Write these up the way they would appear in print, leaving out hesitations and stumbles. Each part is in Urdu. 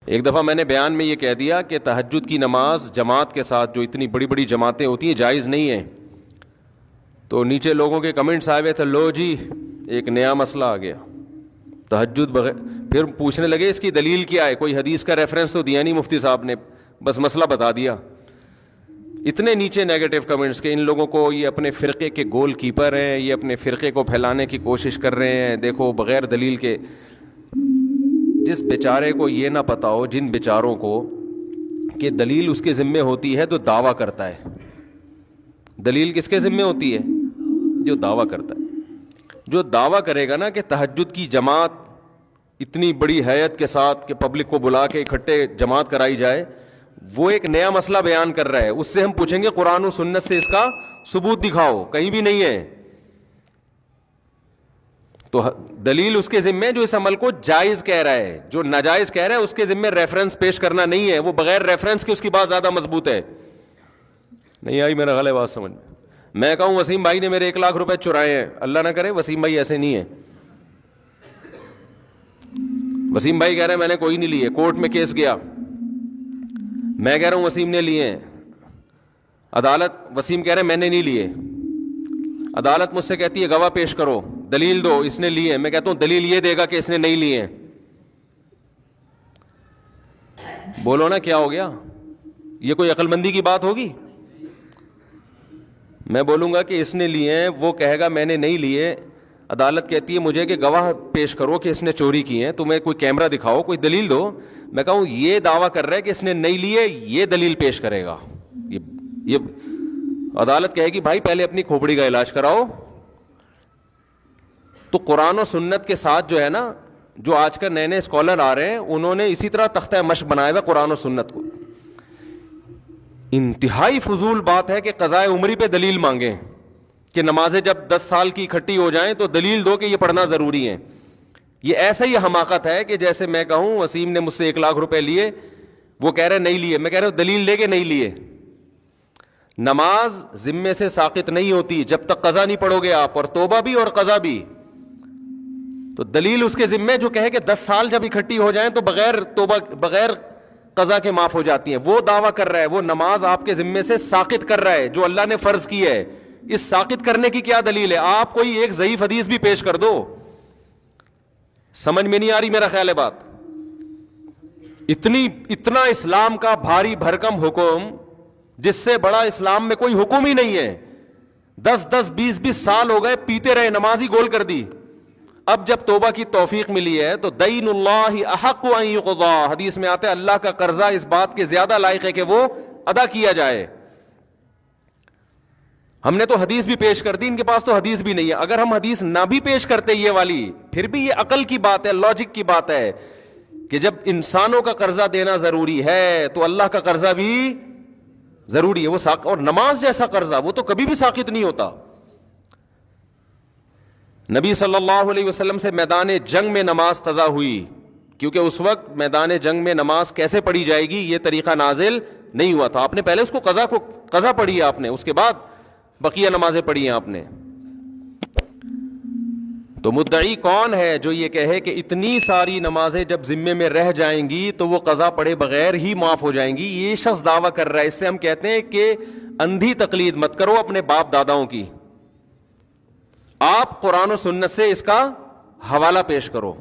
ایک دفعہ میں نے بیان میں یہ کہہ دیا کہ تہجد کی نماز جماعت کے ساتھ جو اتنی بڑی بڑی جماعتیں ہوتی ہیں جائز نہیں ہیں. تو نیچے لوگوں کے کمنٹس آئے ہوئے تھے, لو جی ایک نیا مسئلہ آ گیا, تہجد بغیر. پھر پوچھنے لگے اس کی دلیل کیا ہے, کوئی حدیث کا ریفرنس تو دیا نہیں مفتی صاحب نے, بس مسئلہ بتا دیا. اتنے نیچے نیگیٹو کمنٹس کہ ان لوگوں کو یہ اپنے فرقے کے گول کیپر ہیں, یہ اپنے فرقے کو پھیلانے کی کوشش کر رہے ہیں. دیکھو بغیر دلیل کے, جس بیچارے کو یہ نہ پتا ہو, جن بیچاروں کو کہ دلیل اس کے ذمے ہوتی ہے تو دعویٰ کرتا ہے. دلیل کس کے ذمے ہوتی ہے؟ جو دعویٰ کرتا ہے. جو دعویٰ کرے گا نا کہ تہجد کی جماعت اتنی بڑی ہیئت کے ساتھ کہ پبلک کو بلا کے اکٹھے جماعت کرائی جائے, وہ ایک نیا مسئلہ بیان کر رہا ہے. اس سے ہم پوچھیں گے قرآن و سنت سے اس کا ثبوت دکھاؤ, کہیں بھی نہیں ہے. تو دلیل اس کے ذمے جو اس عمل کو جائز کہہ رہا ہے, جو ناجائز کہہ رہا ہے اس کے ذمے ریفرنس پیش کرنا نہیں ہے. وہ بغیر ریفرنس کے اس کی بات زیادہ مضبوط ہے. نہیں آئی میرا غلط بات سمجھ میں کہوں وسیم بھائی نے میرے 1 لاکھ روپے چرائے ہیں, اللہ نہ کرے وسیم بھائی ایسے نہیں ہے. وسیم بھائی کہہ رہے ہیں میں نے کوئی نہیں لیے, کورٹ میں کیس گیا, میں کہہ رہا ہوں وسیم نے لیے ہیں. عدالت, وسیم کہہ رہے ہیں میں نے نہیں لیے. عدالت مجھ سے کہتی ہے گواہ پیش کرو, دلیل دو, اس نے لیے. میں کہتا ہوں دلیل یہ دے گا کہ اس نے نہیں لیے. بولو نا کیا ہو گیا؟ یہ کوئی عقل مندی کی بات ہوگی؟ میں بولوں گا کہ اس نے لیے ہیں, وہ کہے گا میں نے نہیں لیے. عدالت کہتی ہے مجھے کہ گواہ پیش کرو کہ اس نے چوری کی ہیں, تمہیں کوئی کیمرہ دکھاؤ, کوئی دلیل دو. میں کہوں یہ دعویٰ کر رہا ہے کہ اس نے نہیں لیے, یہ دلیل پیش کرے گا. یہ عدالت کہے گی بھائی پہلے اپنی کھوپڑی کا علاج کراؤ. تو قرآن و سنت کے ساتھ جو ہے نا, جو آج کل نئے نئے اسکالر آ رہے ہیں, انہوں نے اسی طرح تختہ مشق بنایا ہوا قرآن و سنت کو. انتہائی فضول بات ہے کہ قضائے عمری پہ دلیل مانگیں کہ نمازیں جب 10 سال کی اکٹھی ہو جائیں تو دلیل دو کہ یہ پڑھنا ضروری ہے. یہ ایسا ہی حماقت ہے کہ جیسے میں کہوں وسیم نے مجھ سے 1 لاکھ روپے لیے, وہ کہہ رہے نہیں لیے. میں کہہ رہا ہوں دلیل دے کے نہیں لیے. نماز ذمے سے ساقط نہیں ہوتی جب تک قضا نہیں پڑھو گے آپ, اور توبہ بھی اور قضا بھی. تو دلیل اس کے ذمے جو کہے کہ 10 سال جب اکٹھی ہو جائیں تو بغیر توبہ بغیر قضا کے معاف ہو جاتی ہیں. وہ دعویٰ کر رہا ہے, وہ نماز آپ کے ذمے سے ساقط کر رہا ہے جو اللہ نے فرض کی ہے. اس ساقط کرنے کی کیا دلیل ہے؟ آپ کوئی ایک ضعیف حدیث بھی پیش کر دو. سمجھ میں نہیں آ رہی میرا خیال ہے بات. اتنا اسلام کا بھاری بھرکم حکم, جس سے بڑا اسلام میں کوئی حکم ہی نہیں ہے. 10 20 سال ہو گئے پیتے رہے, نماز ہی گول کر دی. اب جب توبہ کی توفیق ملی ہے تو دین اللہ احق ان یقضی, حدیث میں آتا ہے اللہ کا قرضہ اس بات کے زیادہ لائق ہے کہ وہ ادا کیا جائے. ہم نے تو حدیث بھی پیش کر دی, ان کے پاس تو حدیث بھی نہیں ہے. اگر ہم حدیث نہ بھی پیش کرتے یہ والی, پھر بھی یہ عقل کی بات ہے, لاجک کی بات ہے کہ جب انسانوں کا قرضہ دینا ضروری ہے تو اللہ کا قرضہ بھی ضروری ہے. وہ اور نماز جیسا قرضہ وہ تو کبھی بھی ساقط نہیں ہوتا. نبی صلی اللہ علیہ وسلم سے میدان جنگ میں نماز قضا ہوئی, کیونکہ اس وقت میدان جنگ میں نماز کیسے پڑھی جائے گی یہ طریقہ نازل نہیں ہوا تھا. آپ نے پہلے اس کو قضا پڑھی ہے آپ نے, اس کے بعد بقیہ نمازیں پڑھی ہیں آپ نے. تو مدعی کون ہے جو یہ کہے کہ اتنی ساری نمازیں جب ذمے میں رہ جائیں گی تو وہ قضا پڑھے بغیر ہی معاف ہو جائیں گی؟ یہ شخص دعویٰ کر رہا ہے. اس سے ہم کہتے ہیں کہ اندھی تقلید مت کرو اپنے باپ داداؤں کی, آپ قرآن و سنت سے اس کا حوالہ پیش کرو.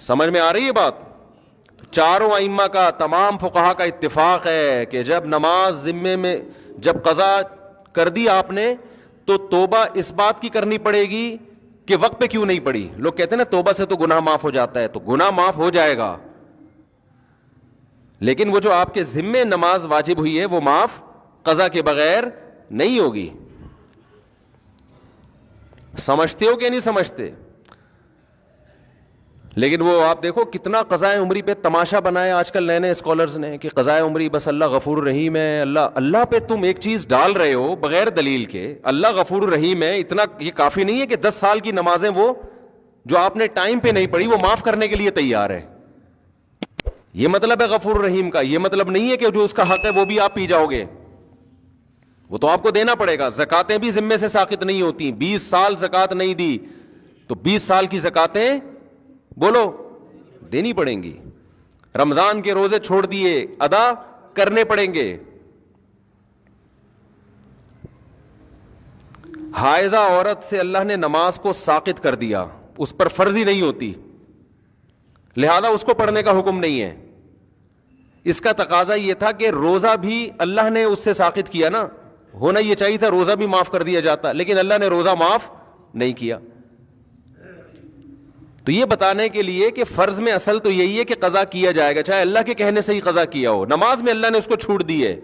سمجھ میں آ رہی ہے بات؟ چاروں ائمہ کا, تمام فقہا کا اتفاق ہے کہ جب نماز ذمے میں جب قضا کر دی آپ نے تو توبہ اس بات کی کرنی پڑے گی کہ وقت پہ کیوں نہیں پڑی. لوگ کہتے ہیں نا توبہ سے تو گناہ معاف ہو جاتا ہے, تو گناہ معاف ہو جائے گا, لیکن وہ جو آپ کے ذمے نماز واجب ہوئی ہے وہ معاف قضا کے بغیر نہیں ہوگی. سمجھتے ہو کہ نہیں سمجھتے؟ لیکن وہ آپ دیکھو کتنا قضائے عمری پہ تماشا بنایا آج کل نئے نئے اسکالرز نے کہ قضائے عمری بس اللہ غفور رحیم ہے. اللہ پہ تم ایک چیز ڈال رہے ہو بغیر دلیل کے, اللہ غفور رحیم ہے, اتنا یہ کافی نہیں ہے کہ 10 سال کی نمازیں وہ جو آپ نے ٹائم پہ نہیں پڑھی وہ معاف کرنے کے لیے تیار ہے. یہ مطلب ہے غفور رحیم کا. یہ مطلب نہیں ہے کہ جو اس کا حق ہے وہ بھی آپ پی جاؤ گے, وہ تو آپ کو دینا پڑے گا. زکاتیں بھی ذمے سے ساقط نہیں ہوتی. 20 سال زکات نہیں دی تو 20 سال کی زکاتیں بولو دینی پڑیں گی. رمضان کے روزے چھوڑ دیے، ادا کرنے پڑیں گے. حائضہ عورت سے اللہ نے نماز کو ساقط کر دیا، اس پر فرض ہی نہیں ہوتی، لہذا اس کو پڑھنے کا حکم نہیں ہے. اس کا تقاضا یہ تھا کہ روزہ بھی اللہ نے اس سے ساقط کیا نا، ہونا یہ چاہیے تھا روزہ بھی معاف کر دیا جاتا، لیکن اللہ نے روزہ معاف نہیں کیا. تو یہ بتانے کے لیے کہ فرض میں اصل تو یہی ہے کہ قضا کیا جائے گا، چاہے اللہ کے کہنے سے ہی قضا کیا ہو. نماز میں اللہ نے اس کو چھوٹ دی ہے،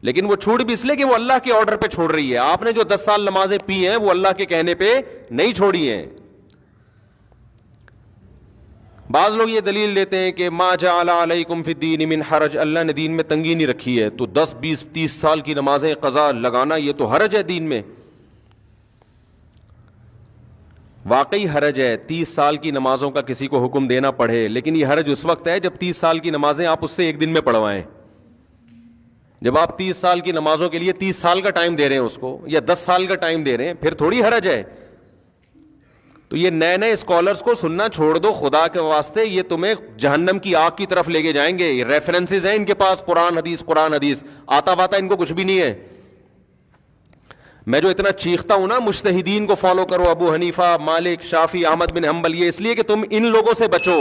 لیکن وہ چھوٹ بھی اس لیے کہ وہ اللہ کے آرڈر پہ چھوڑ رہی ہے. آپ نے جو 10 سال نمازیں پی ہیں وہ اللہ کے کہنے پہ نہیں چھوڑی ہیں. بعض لوگ یہ دلیل دیتے ہیں کہ ما جعل علیکم فی الدین من حرج، اللہ نے دین میں تنگی نہیں رکھی ہے، تو 10 20 30 سال کی نمازیں قضا لگانا یہ تو حرج ہے دین میں. واقعی حرج ہے 30 سال کی نمازوں کا کسی کو حکم دینا پڑے، لیکن یہ حرج اس وقت ہے جب 30 سال کی نمازیں آپ اس سے ایک دن میں پڑھوائیں. جب آپ 30 سال کی نمازوں کے لیے 30 سال کا ٹائم دے رہے ہیں اس کو، یا 10 سال کا ٹائم دے رہے ہیں، پھر تھوڑی حرج ہے. تو یہ نئے نئے اسکالرس کو سننا چھوڑ دو خدا کے واسطے، یہ تمہیں جہنم کی آگ کی طرف لے کے جائیں گے. یہ ریفرنسز ہیں ان کے پاس، قرآن حدیث آتا واتا ان کو کچھ بھی نہیں ہے. میں جو اتنا چیختا ہوں نا مجتہدین کو فالو کرو، ابو حنیفہ، مالک، شافعی، احمد بن حنبل، یہ اس لیے کہ تم ان لوگوں سے بچو،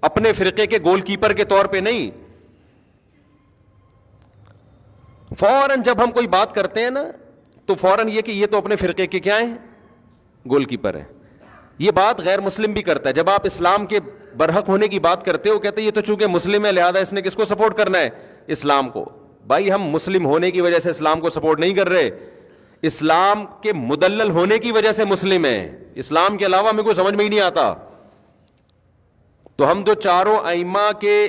اپنے فرقے کے گول کیپر کے طور پہ نہیں. فوراً جب ہم کوئی بات کرتے ہیں نا تو فوراً یہ کہ یہ تو اپنے فرقے کے کیا ہیں، گول کیپر ہیں. یہ بات غیر مسلم بھی کرتا ہے. جب آپ اسلام کے برحق ہونے کی بات کرتے ہو، کہتے ہیں یہ تو چونکہ مسلم ہے لہذا اس نے کس کو سپورٹ کرنا ہے، اسلام کو. بھائی ہم مسلم ہونے کی وجہ سے اسلام کو سپورٹ نہیں کر رہے، اسلام کے مدلل ہونے کی وجہ سے مسلم ہیں. اسلام کے علاوہ ہمیں کوئی سمجھ میں ہی نہیں آتا. تو ہم جو چاروں ائمہ کے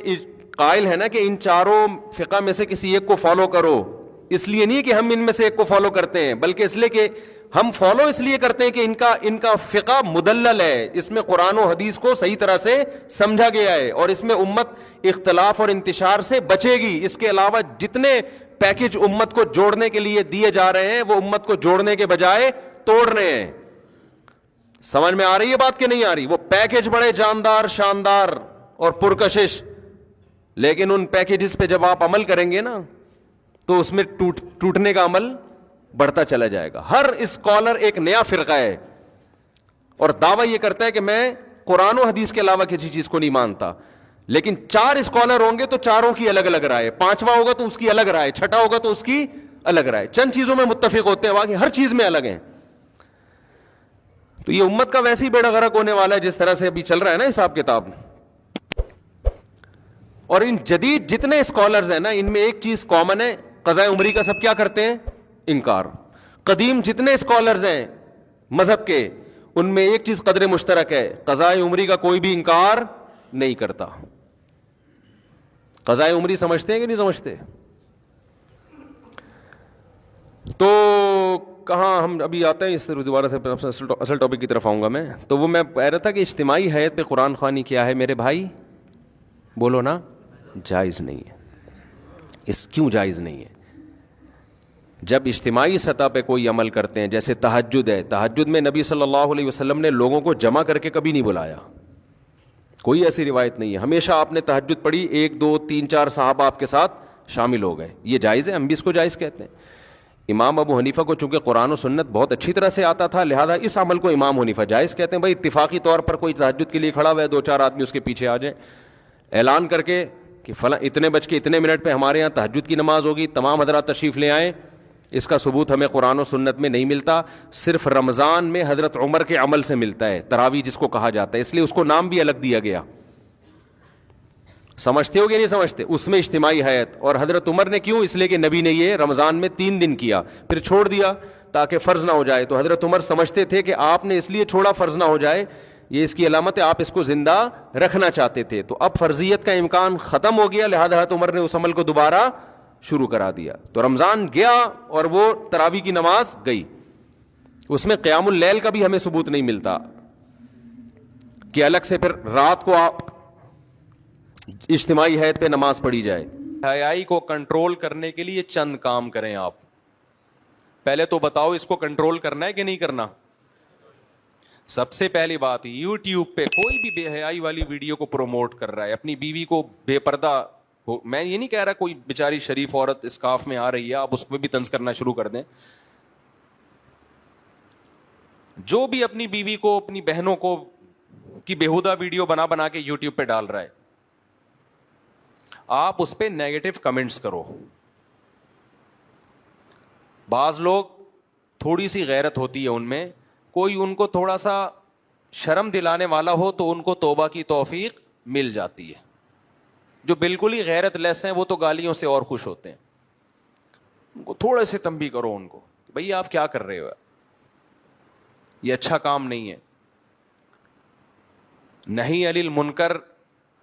قائل ہیں نا کہ ان چاروں فقہ میں سے کسی ایک کو فالو کرو، اس لیے نہیں کہ ہم ان میں سے ایک کو فالو کرتے ہیں، بلکہ اس لیے کہ ہم فالو اس لیے کرتے ہیں کہ ان کا فقہ مدلل ہے، اس میں قرآن و حدیث کو صحیح طرح سے سمجھا گیا ہے، اور اس میں امت اختلاف اور انتشار سے بچے گی. اس کے علاوہ جتنے پیکج امت کو جوڑنے کے لیے دیے جا رہے ہیں وہ امت کو جوڑنے کے بجائے توڑ رہے ہیں. سمجھ میں آ رہی ہے بات کہ نہیں آ رہی؟ وہ پیکج بڑے جاندار، شاندار اور پرکشش، لیکن ان پیکجز پہ جب آپ عمل کریں گے نا تو اس میں ٹوٹنے کا عمل بڑھتا چلا جائے گا. ہر اسکالر ایک نیا فرقہ ہے اور دعویٰ یہ کرتا ہے کہ میں قرآن و حدیث کے علاوہ کسی چیز کو نہیں مانتا، لیکن 4 اسکالر ہوں گے تو چاروں کی الگ الگ رائے، 5واں ہوگا تو اس کی الگ رائے، 6واں ہوگا تو اس کی الگ رائے. چند چیزوں میں متفق ہوتے ہیں، باقی ہر چیز میں الگ ہیں. تو یہ امت کا ویسے ہی بیڑا غرق ہونے والا ہے جس طرح سے ابھی چل رہا ہے نا حساب کتاب. اور ان جدید جتنے اسکالرز ہیں نا ان میں ایک چیز کامن ہے، قضاء عمری کا سب کیا کرتے ہیں، انکار. قدیم جتنے اسکالرز ہیں مذہب کے ان میں ایک چیز قدر مشترک ہے، قضاء عمری کا کوئی بھی انکار نہیں کرتا. قضاء عمری سمجھتے ہیں کہ نہیں سمجھتے؟ تو کہاں ہم ابھی آتے ہیں اس دوبارہ سے اصل ٹاپک کی طرف آؤں گا میں. تو وہ میں کہہ رہا تھا کہ اجتماعی حیت پہ قرآن خوانی کیا ہے میرے بھائی، بولو نا، جائز نہیں ہے. اس کیوں جائز نہیں ہے؟ جب اجتماعی سطح پہ کوئی عمل کرتے ہیں، جیسے تہجد ہے، تہجد میں نبی صلی اللہ علیہ وسلم نے لوگوں کو جمع کر کے کبھی نہیں بلایا، کوئی ایسی روایت نہیں ہے. ہمیشہ آپ نے تہجد پڑھی، 1 2 3 4 صحابہ آپ کے ساتھ شامل ہو گئے، یہ جائز ہے، ہم بھی اس کو جائز کہتے ہیں. امام ابو حنیفہ کو چونکہ قرآن و سنت بہت اچھی طرح سے آتا تھا لہذا اس عمل کو امام حنیفہ جائز کہتے ہیں. بھائی اتفاقی طور پر کوئی تہجد کے لیے کھڑا ہوا ہے، 2 4 آدمی اس کے پیچھے آ جائیں، اعلان کر کے کہ فلاں اتنے بج کے اتنے منٹ پہ ہمارے یہاں تہجد کی نماز ہوگی، تمام حضرات تشریف لے آئیں. اس کا ثبوت ہمیں قرآن و سنت میں نہیں ملتا، صرف رمضان میں حضرت عمر کے عمل سے ملتا ہے، تراویح جس کو کہا جاتا ہے، اس لیے اس کو نام بھی الگ دیا گیا. سمجھتے ہو کہ نہیں سمجھتے؟ اس میں اجتماعی حیت. اور حضرت عمر نے کیوں؟ اس لیے کہ نبی نے یہ رمضان میں 3 دن کیا پھر چھوڑ دیا تاکہ فرض نہ ہو جائے. تو حضرت عمر سمجھتے تھے کہ آپ نے اس لیے چھوڑا فرض نہ ہو جائے، یہ اس کی علامت ہے، آپ اس کو زندہ رکھنا چاہتے تھے. تو اب فرضیت کا امکان ختم ہو گیا لہذا حضرت عمر نے اس عمل کو دوبارہ شروع کرا دیا. تو رمضان گیا اور وہ تراویح کی نماز گئی. اس میں قیام اللیل کا بھی ہمیں ثبوت نہیں ملتا کہ الگ سے پھر رات کو آپ اجتماعی حیت پہ نماز پڑھی جائے. حیائی کو کنٹرول کرنے کے لیے چند کام کریں آپ. پہلے تو بتاؤ اس کو کنٹرول کرنا ہے کہ نہیں کرنا؟ سب سے پہلی بات, یوٹیوب پہ کوئی بھی بے حیائی والی ویڈیو کو پروموٹ کر رہا ہے, اپنی بیوی کو بے پردہ ہو, میں یہ نہیں کہہ رہا کوئی بیچاری شریف عورت اسکارف میں آ رہی ہے آپ اس پہ بھی طنز کرنا شروع کر دیں, جو بھی اپنی بیوی کو اپنی بہنوں کو کی بےہودہ ویڈیو بنا بنا کے یوٹیوب پہ ڈال رہا ہے, آپ اس پہ نیگیٹو کمنٹس کرو. بعض لوگ تھوڑی سی غیرت ہوتی ہے ان میں, کوئی ان کو تھوڑا سا شرم دلانے والا ہو تو ان کو توبہ کی توفیق مل جاتی ہے. جو بالکل ہی غیرت لیس ہیں وہ تو گالیوں سے اور خوش ہوتے ہیں. ان کو تھوڑے سے تنبیہ کرو ان کو, بھئی آپ کیا کر رہے ہو, یہ اچھا کام نہیں ہے. نہیں علی المنکر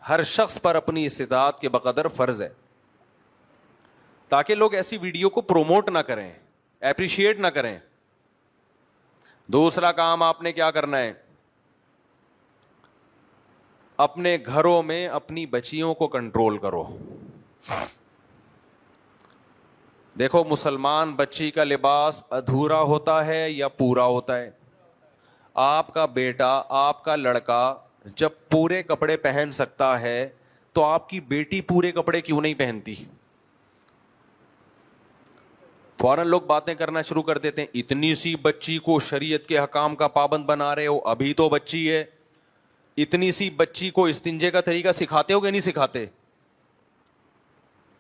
ہر شخص پر اپنی استطاعت کے بقدر فرض ہے, تاکہ لوگ ایسی ویڈیو کو پروموٹ نہ کریں, اپریشیٹ نہ کریں. دوسرا کام آپ نے کیا کرنا ہے, اپنے گھروں میں اپنی بچیوں کو کنٹرول کرو. دیکھو مسلمان بچی کا لباس ادھورا ہوتا ہے یا پورا ہوتا ہے. آپ کا بیٹا, آپ کا لڑکا جب پورے کپڑے پہن سکتا ہے تو آپ کی بیٹی پورے کپڑے کیوں نہیں پہنتی؟ فوراً لوگ باتیں کرنا شروع کر دیتے ہیں, اتنی سی بچی کو شریعت کے حکام کا پابند بنا رہے ہو, ابھی تو بچی ہے. اتنی سی بچی کو استنجے کا طریقہ سکھاتے ہو کہ نہیں سکھاتے؟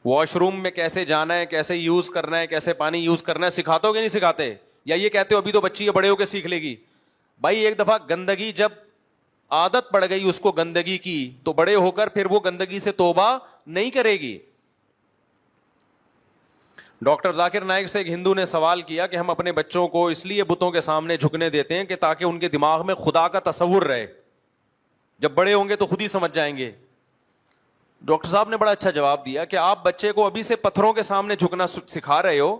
واش روم میں کیسے جانا ہے, کیسے یوز کرنا ہے, کیسے پانی یوز کرنا ہے سکھاتے ہو کہ نہیں سکھاتے؟ یا یہ کہتے ہو ابھی تو بچی ہے, بڑے ہو کے سیکھ لے گی؟ بھائی ایک دفعہ گندگی جب عادت پڑ گئی اس کو گندگی کی تو بڑے ہو کر پھر وہ گندگی سے توبہ نہیں کرے گی. ڈاکٹر ذاکر نائک سے ایک ہندو نے سوال کیا کہ ہم اپنے بچوں کو اس لیے بتوں کے سامنے جھکنے دیتے ہیں کہ تاکہ ان کے دماغ میں خدا کا تصور رہے, جب بڑے ہوں گے تو خود ہی سمجھ جائیں گے. ڈاکٹر صاحب نے بڑا اچھا جواب دیا کہ آپ بچے کو ابھی سے پتھروں کے سامنے جھکنا سکھا رہے ہو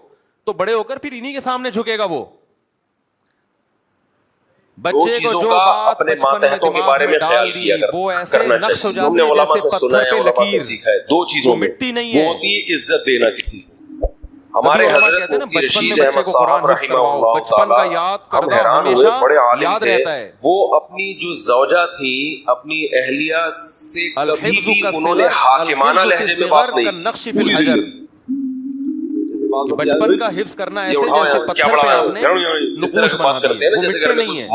تو بڑے ہو کر پھر انہی کے سامنے جھکے گا. وہ بچے کو جو بات بچپن میں دماغ میں ڈال دی وہ ایسے نقش ہو جاتی ہے جیسے پتھر پہ لکیر. دو چیزوں میں مٹی نہیں ہے, وہ ہوتی ہے عزت دینا کسی کو. ہمارے حضرت مفتی رشید احمد صاحب رحمہ اللہ تعالی, ہم حیران ہوئے, بڑے عالم تھے. وہ اپنی جو زوجہ تھی, اپنی اہلیہ سے کبھی بھی انہوں نے حاکمانہ لہجے میں بات نہیں کی. بچپن کا حفظ کرنا ایسے جیسے پتھر پہ آپ نے نقوش بنا دیے, وہ مٹی نہیں ہے.